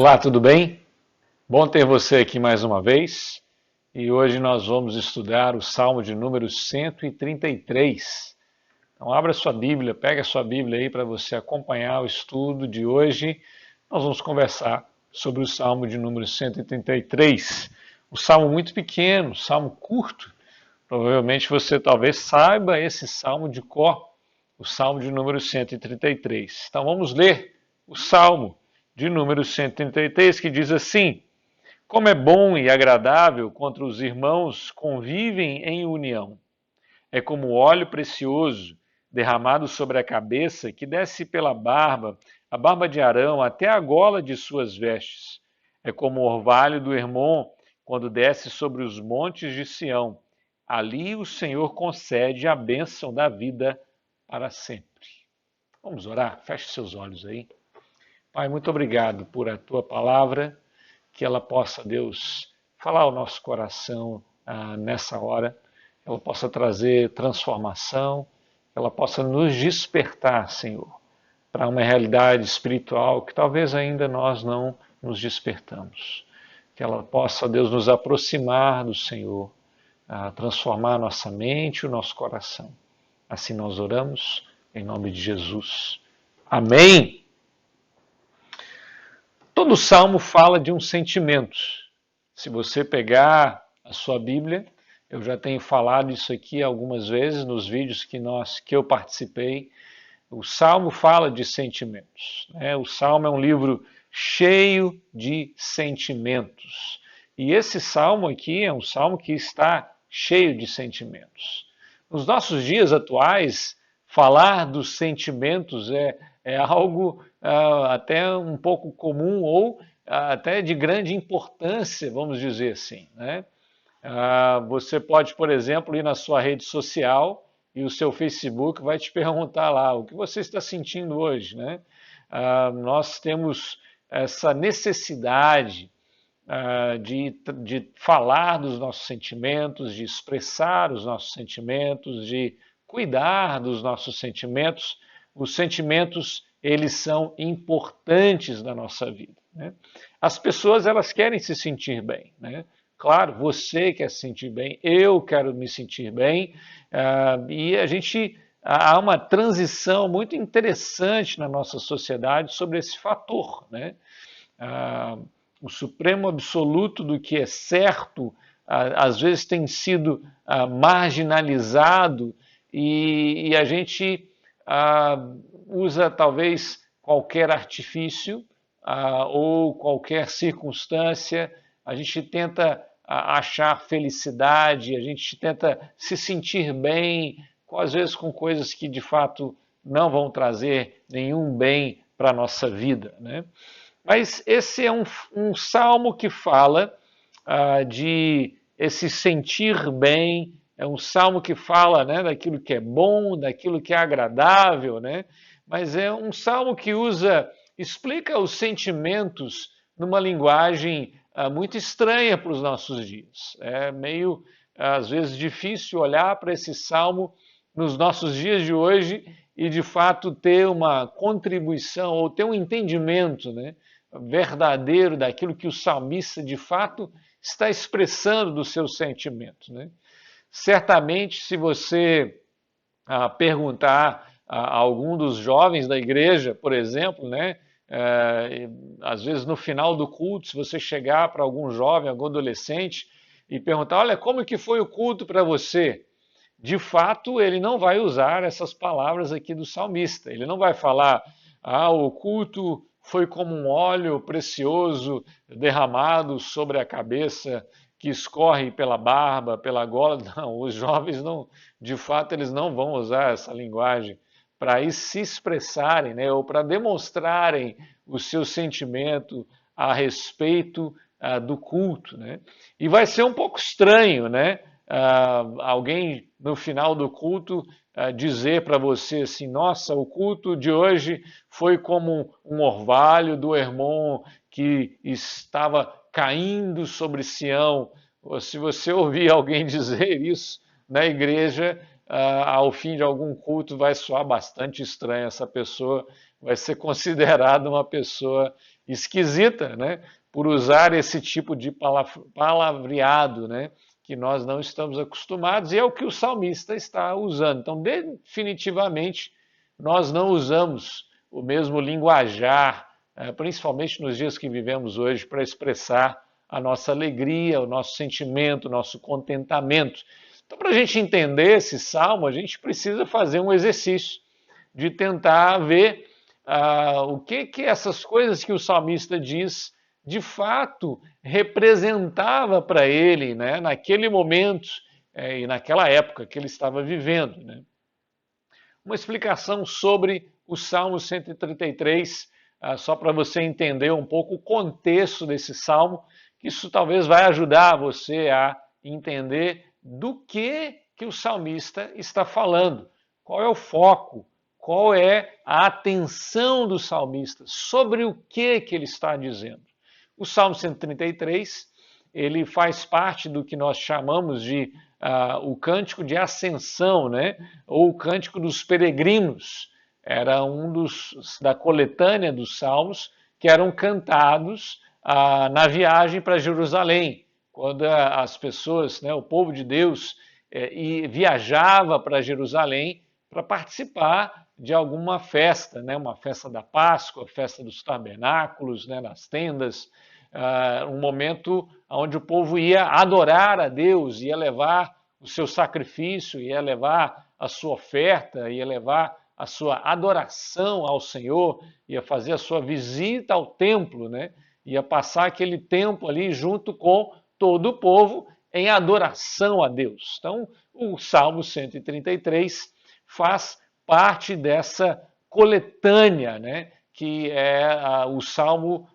Olá, tudo bem? Bom ter você aqui mais uma vez. E hoje nós vamos estudar o Salmo de número 133. Então abra sua Bíblia, pega a sua Bíblia aí para você acompanhar o estudo de hoje. Nós vamos conversar sobre o Salmo de número 133. Um salmo muito pequeno, um salmo curto. Provavelmente você talvez saiba esse salmo de cor, o Salmo de número 133. Então vamos ler o Salmo de número 133, que diz assim: Como é bom e agradável quando os irmãos convivem em união. É como óleo precioso derramado sobre a cabeça, que desce pela barba, a barba de Arão, até a gola de suas vestes. É como o orvalho do Hermon, quando desce sobre os montes de Sião. Ali o Senhor concede a bênção da vida para sempre. Vamos orar? Feche seus olhos aí. Pai, muito obrigado por a tua palavra, que ela possa, Deus, falar ao nosso coração nessa hora, que ela possa trazer transformação, que ela possa nos despertar, Senhor, para uma realidade espiritual que talvez ainda nós não nos despertamos. Que ela possa, Deus, nos aproximar do Senhor, transformar a nossa mente e o nosso coração. Assim nós oramos, em nome de Jesus. Amém! Todo salmo fala de um sentimento. Se você pegar a sua Bíblia, eu já tenho falado isso aqui algumas vezes nos vídeos que eu participei. O salmo fala de sentimentos. O salmo é um livro cheio de sentimentos. E esse salmo aqui é um salmo que está cheio de sentimentos. Nos nossos dias atuais, falar dos sentimentos é algo até um pouco comum ou até de grande importância, vamos dizer assim, né? Você pode, por exemplo, ir na sua rede social e o seu Facebook vai te perguntar lá o que você está sentindo hoje, né? Nós temos essa necessidade de falar dos nossos sentimentos, de expressar os nossos sentimentos, de cuidar dos nossos sentimentos. Os sentimentos, eles são importantes na nossa vida, né? As pessoas, elas querem se sentir bem, né? Claro, você quer se sentir bem, eu quero me sentir bem, e há uma transição muito interessante na nossa sociedade sobre esse fator, né? O supremo absoluto do que é certo, às vezes tem sido marginalizado e a gente usa talvez qualquer artifício ou qualquer circunstância, a gente tenta achar felicidade, a gente tenta se sentir bem, às vezes com coisas que de fato não vão trazer nenhum bem para a nossa vida, né? Mas esse é um salmo que fala de esse sentir bem, é um salmo que fala, né, daquilo que é bom, daquilo que é agradável, né? Mas é um salmo que explica os sentimentos numa linguagem muito estranha para os nossos dias. É meio, às vezes, difícil olhar para esse salmo nos nossos dias de hoje e, de fato, ter uma contribuição ou ter um entendimento, né, verdadeiro daquilo que o salmista, de fato, está expressando dos seus sentimentos, né? Certamente, se você perguntar a algum dos jovens da igreja, por exemplo, né, às vezes no final do culto, se você chegar para algum jovem, algum adolescente e perguntar, olha, como que foi o culto para você? De fato, ele não vai usar essas palavras aqui do salmista. Ele não vai falar, o culto foi como um óleo precioso derramado sobre a cabeça que escorre pela barba, pela gola. Não, os jovens não, de fato, eles não vão usar essa linguagem para se expressarem, né, ou para demonstrarem o seu sentimento a respeito do culto, né? E vai ser um pouco estranho, né? Alguém no final do culto dizer para você assim, nossa, o culto de hoje foi como um orvalho do Hermon que estava caindo sobre Sião. Se você ouvir alguém dizer isso na igreja, ao fim de algum culto vai soar bastante estranho. Essa pessoa vai ser considerada uma pessoa esquisita, né? Por usar esse tipo de palavreado, né? Que nós não estamos acostumados, e é o que o salmista está usando. Então, definitivamente, nós não usamos o mesmo linguajar, principalmente nos dias que vivemos hoje, para expressar a nossa alegria, o nosso sentimento, o nosso contentamento. Então, para a gente entender esse salmo, a gente precisa fazer um exercício de tentar ver o que essas coisas que o salmista diz de fato representava para ele, né, naquele momento e naquela época que ele estava vivendo. Né. Uma explicação sobre o Salmo 133, só para você entender um pouco o contexto desse salmo, que isso talvez vai ajudar você a entender do que o salmista está falando, qual é o foco, qual é a atenção do salmista, sobre o que ele está dizendo. O Salmo 133, ele faz parte do que nós chamamos de o cântico de ascensão, né? Ou o cântico dos peregrinos. Era um da coletânea dos salmos que eram cantados na viagem para Jerusalém, quando as pessoas, né, o povo de Deus, viajava para Jerusalém para participar de alguma festa, né, uma festa da Páscoa, festa dos tabernáculos, né, nas tendas, um momento onde o povo ia adorar a Deus, ia levar o seu sacrifício, ia levar a sua oferta, ia levar a sua adoração ao Senhor, ia fazer a sua visita ao templo, né? Ia passar aquele tempo ali junto com todo o povo em adoração a Deus. Então, o Salmo 133 faz parte dessa coletânea, né? Que é o Salmo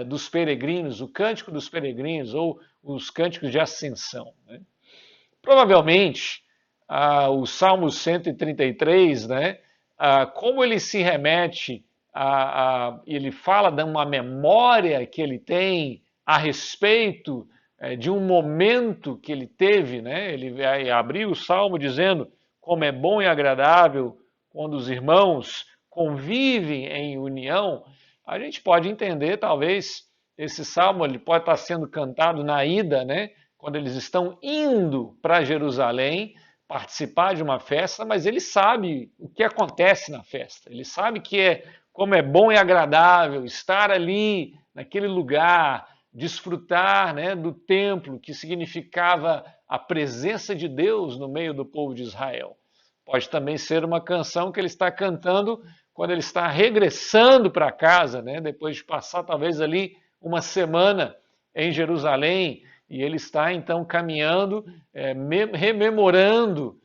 dos Peregrinos, o Cântico dos Peregrinos, ou os Cânticos de Ascensão. Né? Provavelmente, o Salmo 133, né, como ele se remete, ele fala de uma memória que ele tem a respeito de um momento que ele teve, né? Ele vai abrir o Salmo dizendo como é bom e agradável quando os irmãos convivem em união. A gente pode entender, talvez, esse salmo ele pode estar sendo cantado na ida, né? Quando eles estão indo para Jerusalém participar de uma festa, mas ele sabe o que acontece na festa. Ele sabe como é bom e agradável estar ali, naquele lugar, desfrutar, né, do templo, que significava a presença de Deus no meio do povo de Israel. Pode também ser uma canção que ele está cantando quando ele está regressando para casa, né, depois de passar talvez ali uma semana em Jerusalém, e ele está então caminhando, rememorando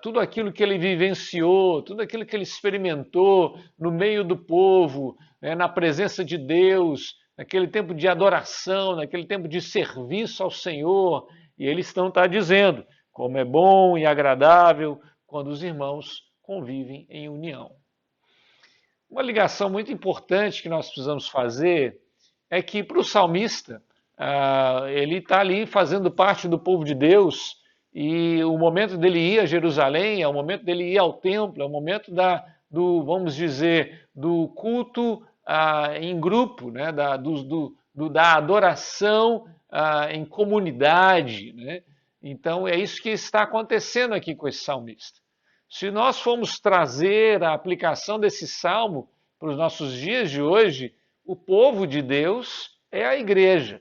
tudo aquilo que ele vivenciou, tudo aquilo que ele experimentou no meio do povo, né, na presença de Deus, naquele tempo de adoração, naquele tempo de serviço ao Senhor. E ele está dizendo como é bom e agradável quando os irmãos convivem em união. Uma ligação muito importante que nós precisamos fazer é que para o salmista, ele está ali fazendo parte do povo de Deus, e o momento dele ir a Jerusalém é o momento dele ir ao templo, é o momento vamos dizer, do culto em grupo, né? Da adoração em comunidade. Né? Então é isso que está acontecendo aqui com esse salmista. Se nós formos trazer a aplicação desse salmo para os nossos dias de hoje, o povo de Deus é a igreja.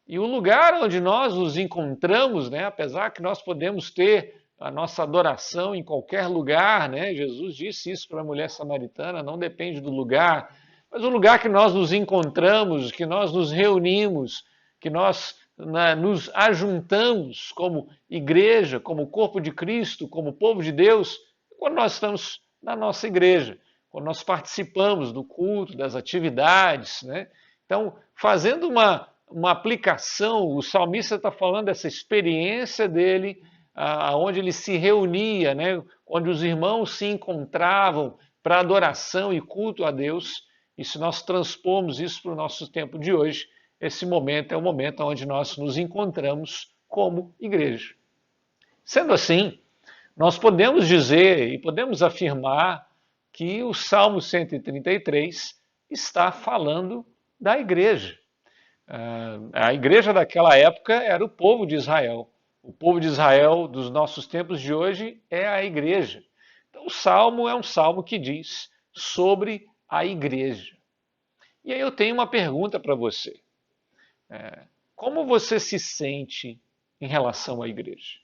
E o lugar onde nós nos encontramos, né, apesar que nós podemos ter a nossa adoração em qualquer lugar, né, Jesus disse isso para a mulher samaritana, não depende do lugar, mas o lugar que nós nos encontramos, que nós nos reunimos, que nós nos ajuntamos como igreja, como corpo de Cristo, como povo de Deus, quando nós estamos na nossa igreja, quando nós participamos do culto, das atividades. Né? Então, fazendo uma aplicação, o salmista está falando dessa experiência dele, onde ele se reunia, né? Onde os irmãos se encontravam para adoração e culto a Deus. E se nós transpomos isso para o nosso tempo de hoje, esse momento é o momento onde nós nos encontramos como igreja. Sendo assim, nós podemos dizer e podemos afirmar que o Salmo 133 está falando da igreja. A igreja daquela época era o povo de Israel. O povo de Israel dos nossos tempos de hoje é a igreja. Então, o salmo é um salmo que diz sobre a igreja. E aí eu tenho uma pergunta para você. Como você se sente em relação à igreja?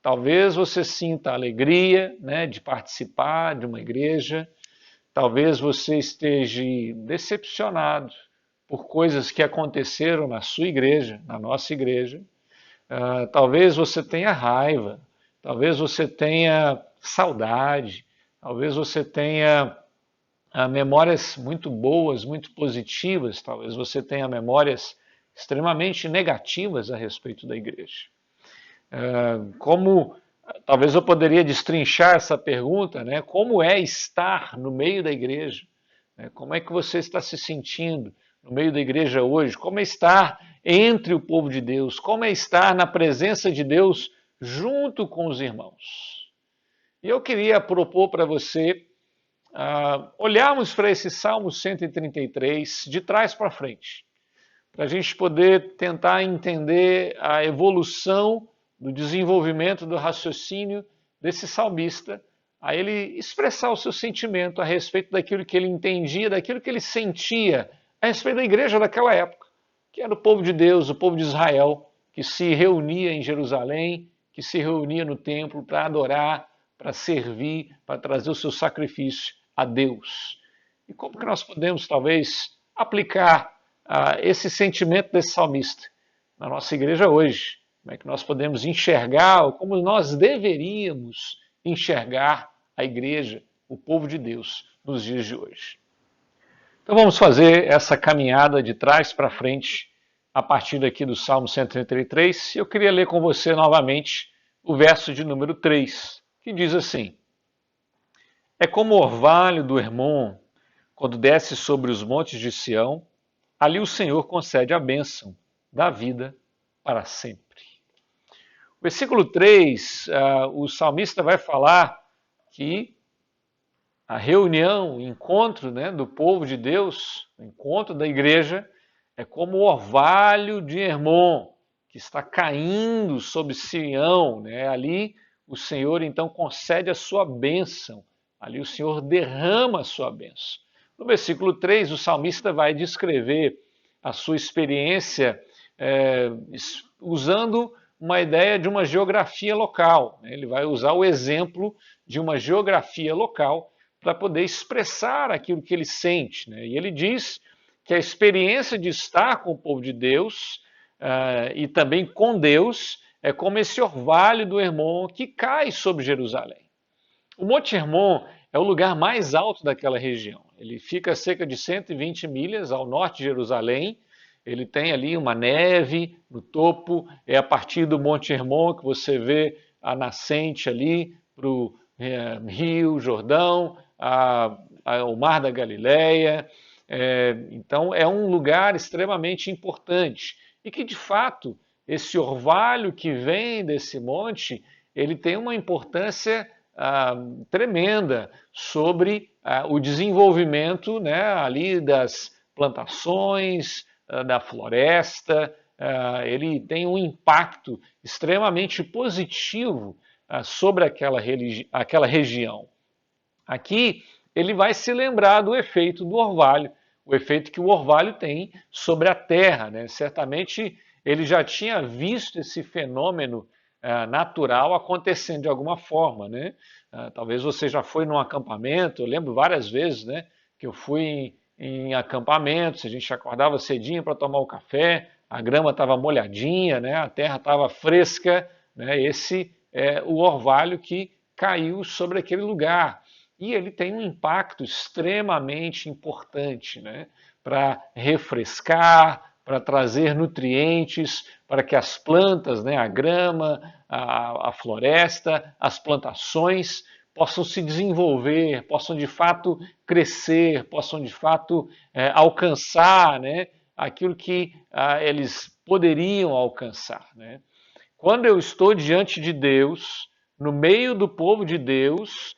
Talvez você sinta alegria, né, de participar de uma igreja. Talvez você esteja decepcionado por coisas que aconteceram na sua igreja, na nossa igreja. Talvez você tenha raiva, talvez você tenha saudade, talvez você tenha memórias muito boas, muito positivas, talvez você tenha memórias extremamente negativas a respeito da igreja. Como talvez eu poderia destrinchar essa pergunta, né? Como é estar no meio da igreja? Como é que você está se sentindo no meio da igreja hoje? Como é estar entre o povo de Deus? Como é estar na presença de Deus junto com os irmãos? E eu queria propor para você olharmos para esse Salmo 133 de trás para frente, para a gente poder tentar entender a evolução do desenvolvimento do raciocínio desse salmista, a ele expressar o seu sentimento a respeito daquilo que ele entendia, daquilo que ele sentia a respeito da igreja daquela época, que era o povo de Deus, o povo de Israel, que se reunia em Jerusalém, que se reunia no templo para adorar, para servir, para trazer o seu sacrifício a Deus. E como que nós podemos, talvez, aplicar esse sentimento desse salmista na nossa igreja hoje? Como é que nós podemos enxergar, ou como nós deveríamos enxergar a igreja, o povo de Deus, nos dias de hoje? Então vamos fazer essa caminhada de trás para frente, a partir daqui do Salmo 133. Eu queria ler com você novamente o verso de número 3, que diz assim: É como o orvalho do Hermon, quando desce sobre os montes de Sião, ali o Senhor concede a bênção da vida para sempre. Versículo 3, o salmista vai falar que a reunião, o encontro, né, do povo de Deus, o encontro da igreja, é como o orvalho de Hermon, que está caindo sobre Sião. Né? Ali o Senhor então concede a sua bênção, ali o Senhor derrama a sua bênção. No versículo 3, o salmista vai descrever a sua experiência usando uma ideia de uma geografia local. Ele vai usar o exemplo de uma geografia local para poder expressar aquilo que ele sente. E ele diz que a experiência de estar com o povo de Deus e também com Deus é como esse orvalho do Hermon que cai sobre Jerusalém. O Monte Hermon é o lugar mais alto daquela região. Ele fica a cerca de 120 milhas ao norte de Jerusalém. Ele tem ali uma neve no topo. É a partir do Monte Hermon que você vê a nascente ali para o Rio Jordão, o Mar da Galileia. Então é um lugar extremamente importante e que de fato esse orvalho que vem desse monte, ele tem uma importância tremenda sobre o desenvolvimento, né, ali das plantações, da floresta. Ele tem um impacto extremamente positivo sobre aquela região. Aqui ele vai se lembrar do efeito do orvalho, o efeito que o orvalho tem sobre a terra. Né? Certamente ele já tinha visto esse fenômeno natural acontecendo de alguma forma. Né? Talvez você já foi num acampamento. Eu lembro várias vezes, né, que eu fui em acampamentos, a gente acordava cedinho para tomar o café, a grama estava molhadinha, né, a terra estava fresca. Né? Esse é o orvalho que caiu sobre aquele lugar. E ele tem um impacto extremamente importante, né, para refrescar, para trazer nutrientes, para que as plantas, né, a grama, a floresta, as plantações possam se desenvolver, possam de fato crescer, possam de fato alcançar, né, aquilo que eles poderiam alcançar. Né? Quando eu estou diante de Deus, no meio do povo de Deus,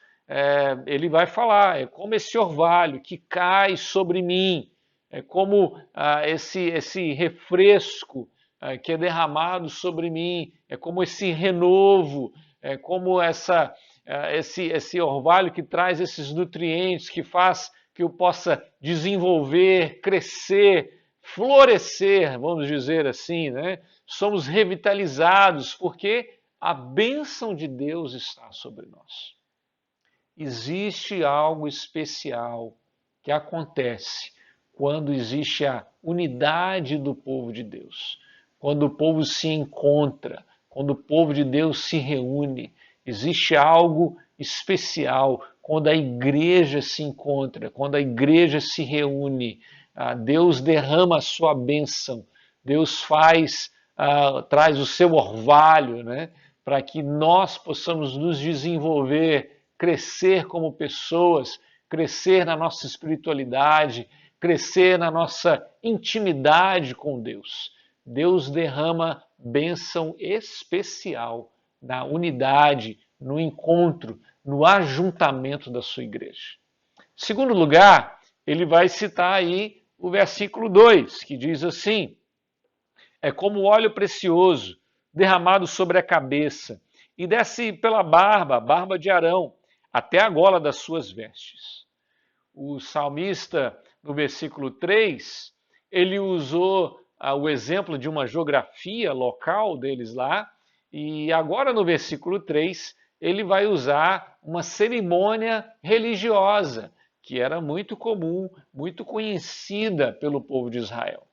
ele vai falar, é como esse orvalho que cai sobre mim, é como esse refresco que é derramado sobre mim, é como esse renovo, é como esse orvalho que traz esses nutrientes, que faz que eu possa desenvolver, crescer, florescer, vamos dizer assim, né? Somos revitalizados porque a bênção de Deus está sobre nós. Existe algo especial que acontece quando existe a unidade do povo de Deus, quando o povo se encontra, quando o povo de Deus se reúne. Existe algo especial quando a igreja se encontra, quando a igreja se reúne. Deus derrama a sua bênção, Deus traz o seu orvalho, né, para que nós possamos nos desenvolver, crescer como pessoas, crescer na nossa espiritualidade, crescer na nossa intimidade com Deus. Deus derrama bênção especial na unidade, no encontro, no ajuntamento da sua igreja. Em segundo lugar, ele vai citar aí o versículo 2, que diz assim: é como óleo precioso derramado sobre a cabeça e desce pela barba de Arão, até a gola das suas vestes. O salmista, no versículo 3, ele usou o exemplo de uma geografia local deles lá, e agora no versículo 3, ele vai usar uma cerimônia religiosa, que era muito comum, muito conhecida pelo povo de Israel.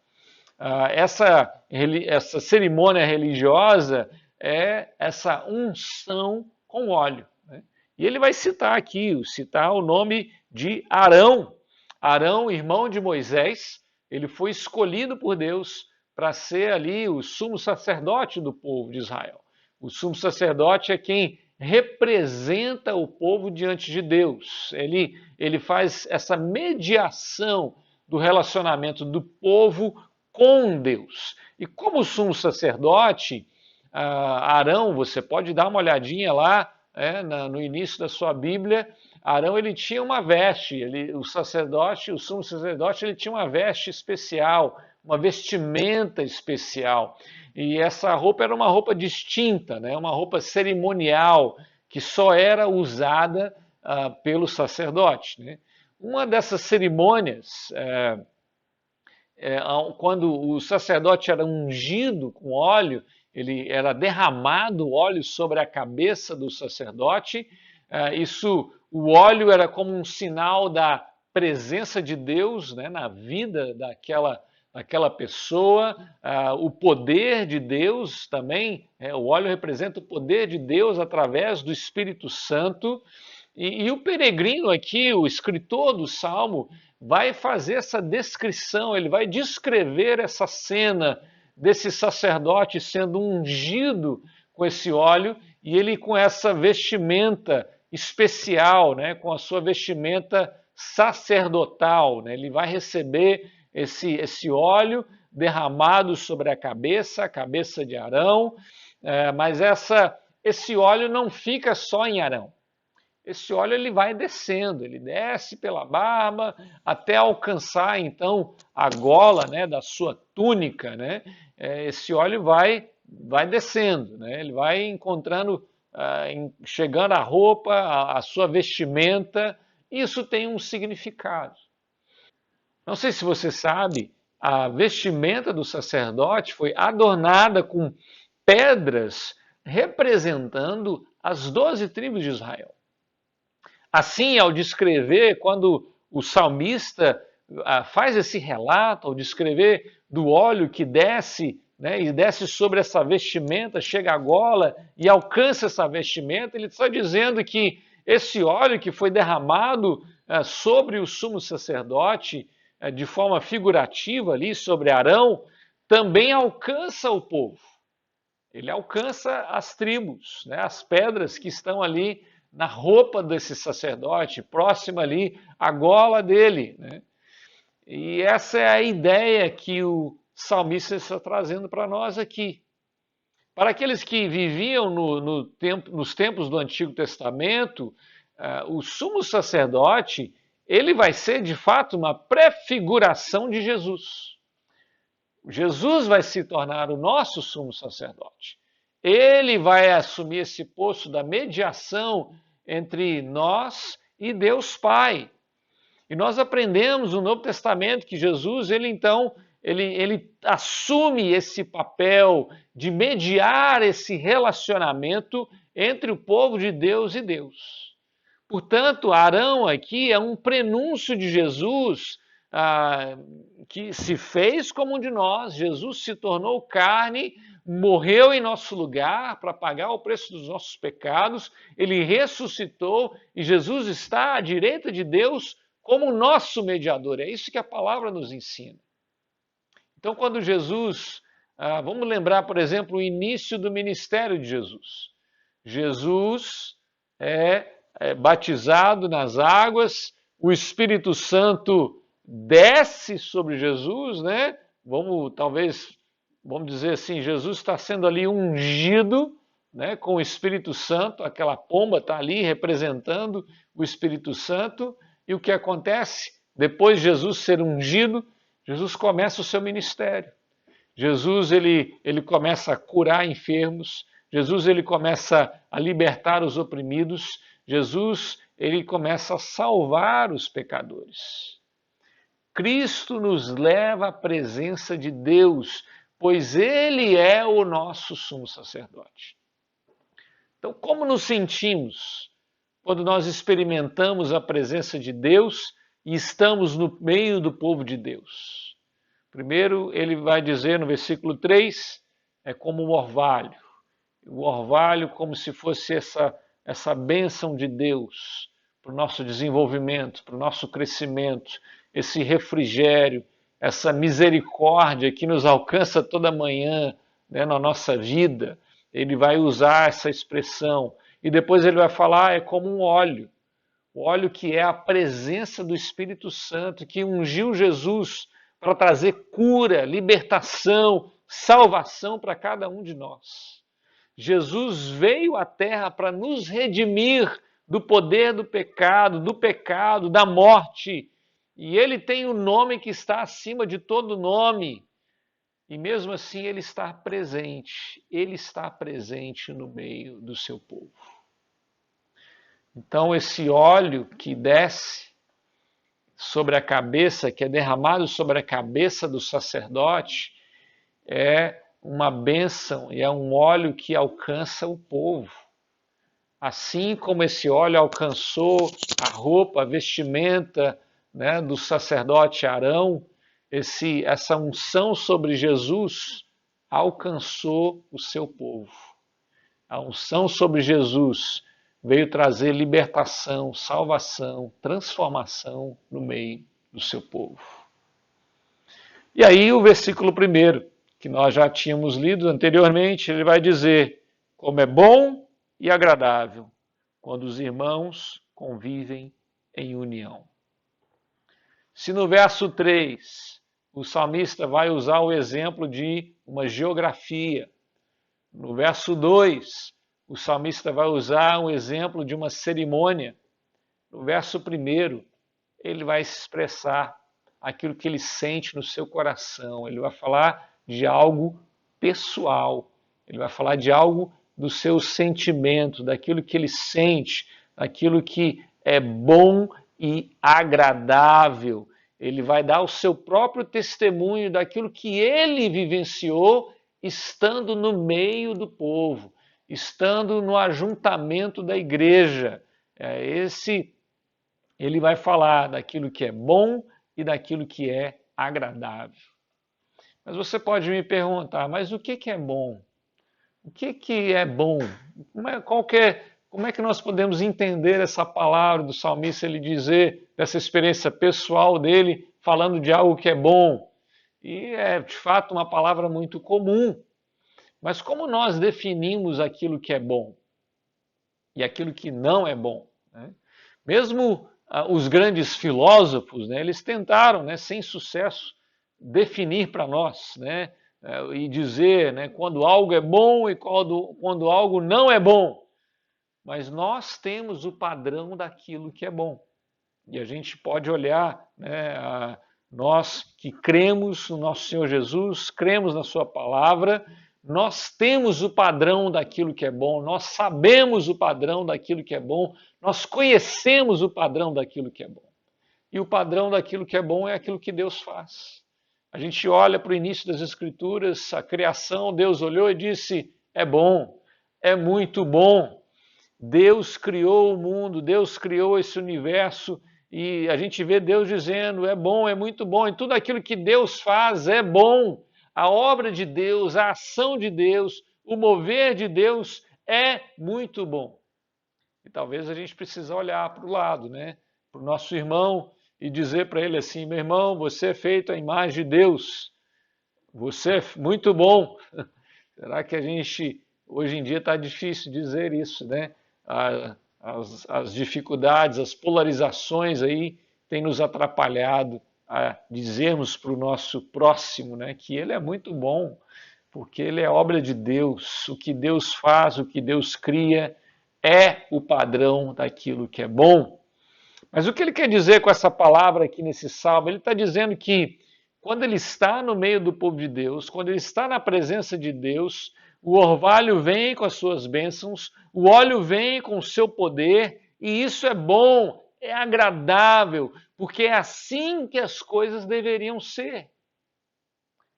Essa cerimônia religiosa é essa unção com óleo. Né? E ele vai citar aqui, citar o nome de Arão. Arão, irmão de Moisés, ele foi escolhido por Deus para ser ali o sumo sacerdote do povo de Israel. O sumo sacerdote é quem representa o povo diante de Deus. Ele faz essa mediação do relacionamento do povo com Deus. E como sumo sacerdote, Arão, você pode dar uma olhadinha lá no início da sua Bíblia. Arão, ele tinha uma veste, o sumo sacerdote, ele tinha uma veste especial, uma vestimenta especial. E essa roupa era uma roupa distinta, né? Uma roupa cerimonial, que só era usada pelo sacerdote. Né? Uma dessas cerimônias, quando o sacerdote era ungido com óleo, ele era derramado óleo sobre a cabeça do sacerdote. O óleo era como um sinal da presença de Deus, né, na vida daquela pessoa, o poder de Deus também. O óleo representa o poder de Deus através do Espírito Santo. E o peregrino aqui, o escritor do Salmo, vai fazer essa descrição, ele vai descrever essa cena desse sacerdote sendo ungido com esse óleo e ele com essa vestimenta especial, né, com a sua vestimenta sacerdotal. Né, ele vai receber esse óleo derramado sobre a cabeça de Arão, mas esse óleo não fica só em Arão. Esse óleo ele vai descendo, ele desce pela barba até alcançar então a gola, né, da sua túnica, né? Esse óleo vai descendo, né? Ele vai encontrando, chegando à roupa, a sua vestimenta. Isso tem um significado. Não sei se você sabe, a vestimenta do sacerdote foi adornada com pedras representando as 12 tribos de Israel. Assim, ao descrever, quando o salmista faz esse relato, ao descrever do óleo que desce, né, e desce sobre essa vestimenta, chega à gola e alcança essa vestimenta, ele está dizendo que esse óleo que foi derramado sobre o sumo sacerdote, de forma figurativa ali, sobre Arão, também alcança o povo. Ele alcança as tribos, né, as pedras que estão ali na roupa desse sacerdote, próxima ali à gola dele. Né? E essa é a ideia que o salmista está trazendo para nós aqui. Para aqueles que viviam nos tempos do Antigo Testamento, o sumo sacerdote, ele vai ser de fato uma prefiguração de Jesus. Jesus vai se tornar o nosso sumo sacerdote. Ele vai assumir esse posto da mediação entre nós e Deus Pai. E nós aprendemos no Novo Testamento que Jesus, ele assume esse papel de mediar esse relacionamento entre o povo de Deus e Deus. Portanto, Arão aqui é um prenúncio de Jesus que se fez como um de nós. Jesus se tornou carne, morreu em nosso lugar para pagar o preço dos nossos pecados. Ele ressuscitou e Jesus está à direita de Deus como nosso mediador. É isso que a palavra nos ensina. Então, quando Jesus, vamos lembrar, por exemplo, o início do ministério de Jesus. Jesus é batizado nas águas, o Espírito Santo desce sobre Jesus, né? Vamos dizer assim, Jesus está sendo ali ungido, né, com o Espírito Santo, aquela pomba está ali representando o Espírito Santo, e o que acontece? Depois de Jesus ser ungido, Jesus começa o seu ministério. Jesus ele começa a curar enfermos, Jesus ele começa a libertar os oprimidos, Jesus ele começa a salvar os pecadores. Cristo nos leva à presença de Deus, pois Ele é o nosso sumo sacerdote. Então, como nos sentimos quando nós experimentamos a presença de Deus e estamos no meio do povo de Deus? Primeiro, ele vai dizer no versículo 3, é como um orvalho. O orvalho como se fosse essa bênção de Deus para o nosso desenvolvimento, para o nosso crescimento, esse refrigério, essa misericórdia que nos alcança toda manhã, né, na nossa vida. Ele vai usar essa expressão. E depois ele vai falar, é como um óleo. O óleo que é a presença do Espírito Santo, que ungiu Jesus para trazer cura, libertação, salvação para cada um de nós. Jesus veio à terra para nos redimir do poder do pecado, da morte. E ele tem o nome que está acima de todo nome. E mesmo assim ele está presente no meio do seu povo. Então esse óleo que desce sobre a cabeça, que é derramado sobre a cabeça do sacerdote, é uma bênção e é um óleo que alcança o povo. Assim como esse óleo alcançou a roupa, a vestimenta, né, do sacerdote Arão, essa unção sobre Jesus alcançou o seu povo. A unção sobre Jesus veio trazer libertação, salvação, transformação no meio do seu povo. E aí o versículo 1, que nós já tínhamos lido anteriormente, ele vai dizer: como é bom e agradável quando os irmãos convivem em união. Se no verso 3 o salmista vai usar o exemplo de uma geografia, no verso 2 o salmista vai usar um exemplo de uma cerimônia, no verso 1 ele vai expressar aquilo que ele sente no seu coração, ele vai falar de algo pessoal, ele vai falar de algo do seu sentimento, daquilo que ele sente, daquilo que é bom e agradável. Ele vai dar o seu próprio testemunho daquilo que ele vivenciou estando no meio do povo, estando no ajuntamento da igreja. Ele vai falar daquilo que é bom e daquilo que é agradável. Mas você pode me perguntar, mas o que é bom? O que é bom? Como é que nós podemos entender essa palavra do salmista, ele dizer dessa experiência pessoal dele, falando de algo que é bom? E é, de fato, uma palavra muito comum. Mas como nós definimos aquilo que é bom e aquilo que não é bom? Né? Mesmo os grandes filósofos, né, eles tentaram, né, sem sucesso, definir para nós, né, e dizer, né, quando algo é bom e quando algo não é bom. Mas nós temos o padrão daquilo que é bom. E a gente pode olhar, né, nós que cremos no nosso Senhor Jesus, cremos na sua palavra, nós temos o padrão daquilo que é bom, nós sabemos o padrão daquilo que é bom, nós conhecemos o padrão daquilo que é bom. E o padrão daquilo que é bom é aquilo que Deus faz. A gente olha para o início das Escrituras, a criação, Deus olhou e disse: é bom, é muito bom. Deus criou o mundo, Deus criou esse universo e a gente vê Deus dizendo: é bom, é muito bom. E tudo aquilo que Deus faz é bom. A obra de Deus, a ação de Deus, o mover de Deus é muito bom. E talvez a gente precise olhar para o lado, né? Para o nosso irmão e dizer para ele assim: meu irmão, você é feito à imagem de Deus, você é muito bom. Será que a gente, hoje em dia está difícil dizer isso, né? As dificuldades, as polarizações aí têm nos atrapalhado a dizermos para o nosso próximo, né, que ele é muito bom, porque ele é obra de Deus. O que Deus faz, o que Deus cria, é o padrão daquilo que é bom. Mas o que ele quer dizer com essa palavra aqui nesse salmo? Ele está dizendo que quando ele está no meio do povo de Deus, quando ele está na presença de Deus, o orvalho vem com as suas bênçãos, o óleo vem com o seu poder, e isso é bom, é agradável, porque é assim que as coisas deveriam ser.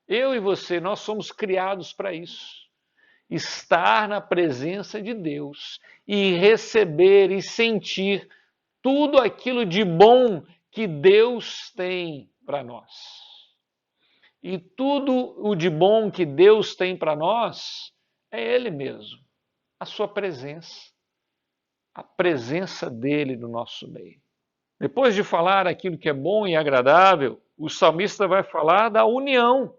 Eu e você, nós somos criados para isso. Estar na presença de Deus e receber e sentir tudo aquilo de bom que Deus tem para nós. E tudo o de bom que Deus tem para nós é Ele mesmo, a sua presença, a presença dele no nosso meio. Depois de falar aquilo que é bom e agradável, o salmista vai falar da união.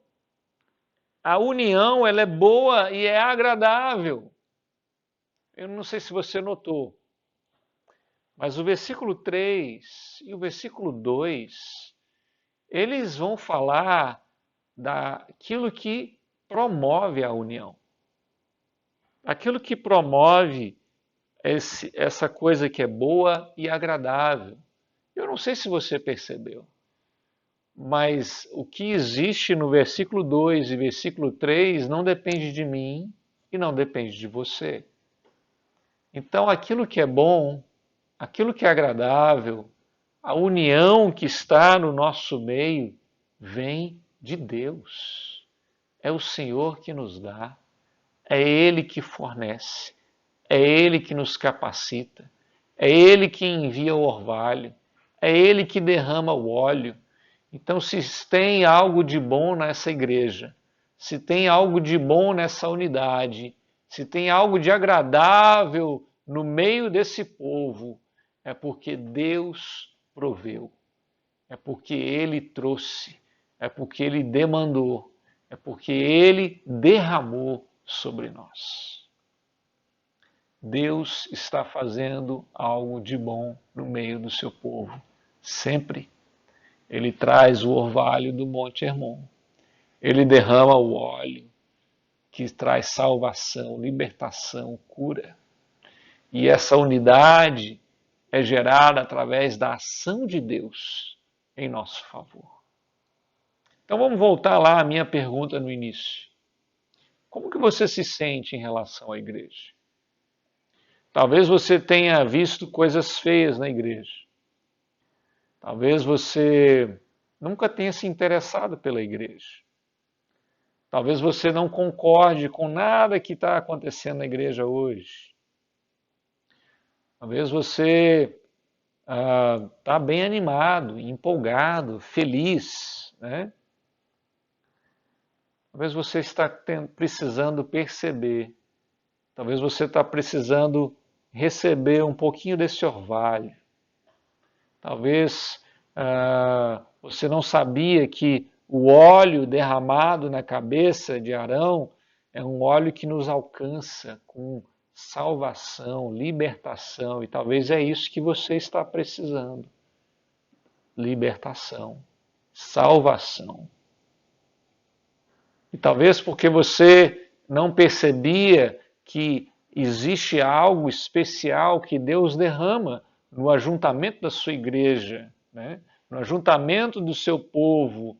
A união, ela é boa e é agradável. Eu não sei se você notou, mas o versículo 3 e o versículo 2, eles vão falar daquilo que promove a união. Aquilo que promove essa coisa que é boa e agradável. Eu não sei se você percebeu, mas o que existe no versículo 2 e versículo 3 não depende de mim e não depende de você. Então, aquilo que é bom, aquilo que é agradável, a união que está no nosso meio, vem de Deus. É o Senhor que nos dá, é Ele que fornece, é Ele que nos capacita, é Ele que envia o orvalho, é Ele que derrama o óleo. Então, se tem algo de bom nessa igreja, se tem algo de bom nessa unidade, se tem algo de agradável no meio desse povo, é porque Deus proveu, é porque Ele trouxe, é porque Ele demandou, é porque Ele derramou sobre nós. Deus está fazendo algo de bom no meio do seu povo, sempre. Ele traz o orvalho do Monte Hermon, Ele derrama o óleo que traz salvação, libertação, cura. E essa unidade é gerada através da ação de Deus em nosso favor. Então vamos voltar lá à minha pergunta no início. Como que você se sente em relação à igreja? Talvez você tenha visto coisas feias na igreja. Talvez você nunca tenha se interessado pela igreja. Talvez você não concorde com nada que está acontecendo na igreja hoje. Talvez você está bem animado, empolgado, feliz, né? Talvez você está precisando perceber, talvez você está precisando receber um pouquinho desse orvalho. Talvez você não sabia que o óleo derramado na cabeça de Arão é um óleo que nos alcança com salvação, libertação, e talvez é isso que você está precisando. Libertação, salvação. E talvez porque você não percebia que existe algo especial que Deus derrama no ajuntamento da sua igreja, né? No ajuntamento do seu povo,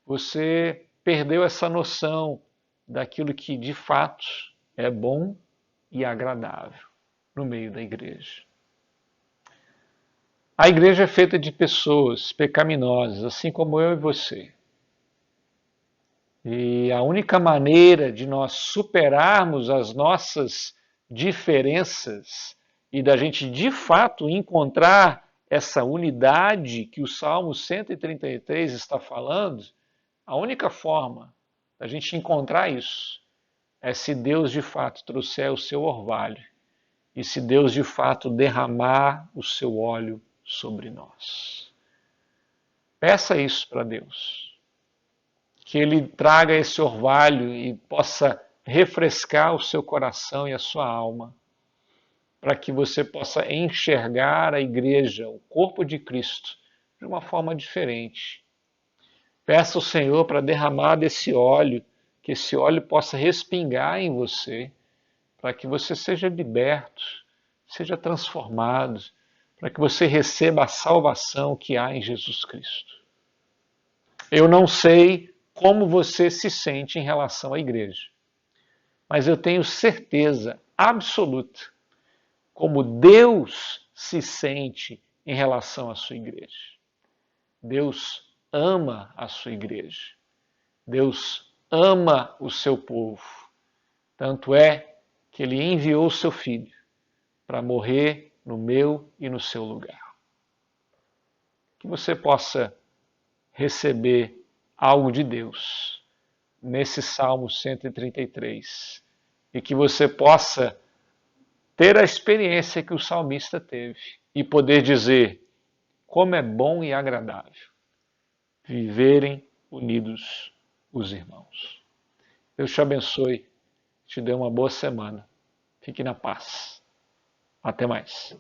você perdeu essa noção daquilo que de fato é bom e agradável no meio da igreja. A igreja é feita de pessoas pecaminosas, assim como eu e você. E a única maneira de nós superarmos as nossas diferenças e da gente de fato encontrar essa unidade que o Salmo 133 está falando, a única forma da gente encontrar isso é se Deus de fato trouxer o seu orvalho e se Deus de fato derramar o seu óleo sobre nós. Peça isso para Deus. Que Ele traga esse orvalho e possa refrescar o seu coração e a sua alma, para que você possa enxergar a igreja, o corpo de Cristo, de uma forma diferente. Peça ao Senhor para derramar desse óleo, que esse óleo possa respingar em você, para que você seja liberto, seja transformado, para que você receba a salvação que há em Jesus Cristo. Eu não sei como você se sente em relação à igreja, mas eu tenho certeza absoluta como Deus se sente em relação à sua igreja. Deus ama a sua igreja. Deus ama o seu povo. Tanto é que ele enviou o seu filho para morrer no meu e no seu lugar. Que você possa receber algo de Deus nesse Salmo 133 e que você possa ter a experiência que o salmista teve e poder dizer como é bom e agradável viverem unidos os irmãos. Deus te abençoe, te dê uma boa semana. Fique na paz. Até mais.